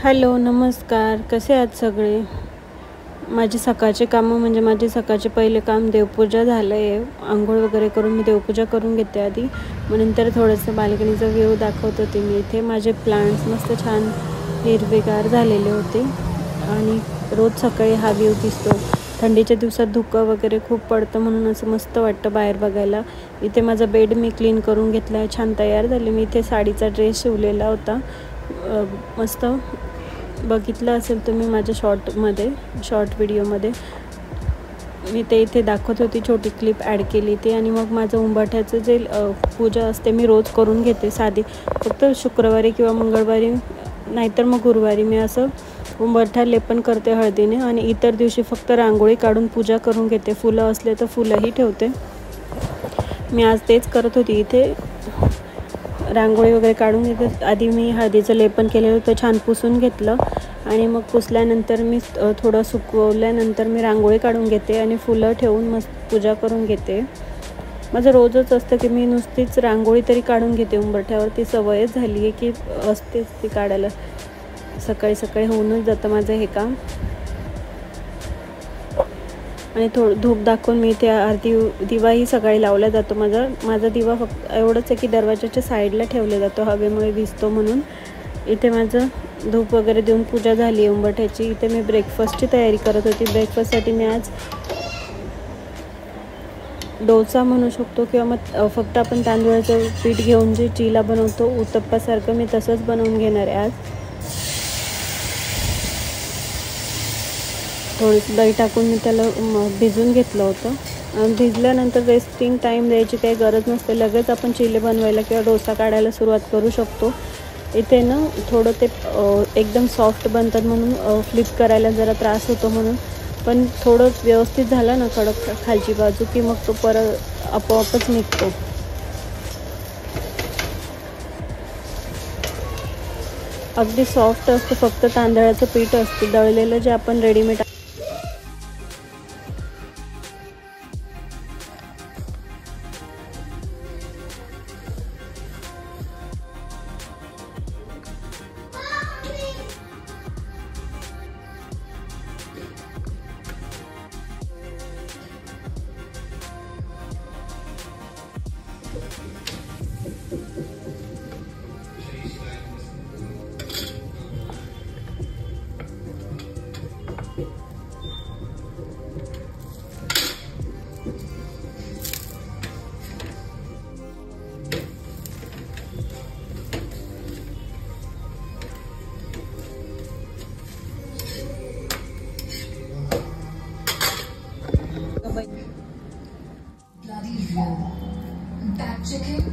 Hello नमस्कार, कसे आहात सगळे. माझी सकाळची कामं म्हणजे माझे सकाळचे पहिले काम देवपूजा झालं आहे. आंघोळ वगैरे करून मी देवपूजा करून घेते आधी. मग नंतर थोडंसं बाल्कनीचा व्ह्यू दाखवत होते मी. इथे माझे प्लांट्स मस्त छान हिरवेगार झालेले होते आणि रोज सकाळी हा व्ह्यू दिसतो. थंडीच्या दिवसात धुकं वगैरे खूप पडतं म्हणून असं मस्त वाटतं बाहेर बघायला. इथे माझा बेड मी क्लीन करून घेतला आहे, छान तयार झाले. मी इथे साडीचा ड्रेस शिवलेला होता. मस्त बघितलं असेल तुम्ही माझ्या शॉर्ट व्हिडिओमध्ये मी ते इथे दाखवत होती. छोटी क्लिप ॲड केली ती. आणि मग माझं उंबाठ्याचं जे पूजा असते मी रोज करून घेते साधी. फक्त शुक्रवारी किंवा मंगळवारी नाहीतर मग गुरुवारी मी असं उंबाठा लेपन करते हळदीने. आणि इतर दिवशी फक्त रांगोळी काढून पूजा करून घेते. फुलं असले तर फुलंही ठेवते. मी आज तेच करत होती. इथे रांगोळी वगैरे काढून घेते. आधी मी हळदीचं लेपन केलेलं होतं, छान पुसून घेतलं. आणि मग पुसल्यानंतर मी थोडं सुकवल्यानंतर मी रांगोळी काढून घेते आणि फुलं ठेवून मस्त पूजा करून घेते. माझं रोजच असतं की मी नुसतीच रांगोळी तरी काढून घेते उंबरठ्यावर. ती सवयच झाली आहे की असतेच ती काढायला. सकाळी सकाळी होऊनच जातं माझं हे काम. आणि थोडं धूप दाखवून मी इथे आरती दिवाही सकाळी लावला जातो. माझा दिवा फक्त एवढंच आहे की दरवाजाच्या साईडला ठेवला जातो, हवेमुळे विझतो म्हणून. इथे माझं धूप वगैरे देऊन पूजा झाली आहे उंबरठ्याची. इथे मी ब्रेकफास्टची तयारी करत होती. ब्रेकफास्टसाठी मी आज डोसा म्हणू शकतो किंवा मग फक्त आपण तांदूळाचं पीठ घेऊन जे चीला बनवतो उत्तप्पासारखं मी तसंच बनवून घेणार आहे आज. थोडंसं दही टाकून मी त्याला भिजून घेतलं होतं. भिजल्यानंतर रेस्टिंग टाईम द्यायची काही गरज नसते. लगेच आपण चिले बनवायला किंवा डोसा काढायला सुरुवात करू शकतो. इथे ना थोडं ते एकदम सॉफ्ट बनतात म्हणून फ्लिप करायला जरा त्रास होतो म्हणून. पण थोडं व्यवस्थित झालं ना कडक खालची बाजू की मग तो परत आपोआपच निघतो. अगदी सॉफ्ट असतं, फक्त तांदळाचं पीठ असतं दळलेलं जे आपण रेडीमेड. That chicken.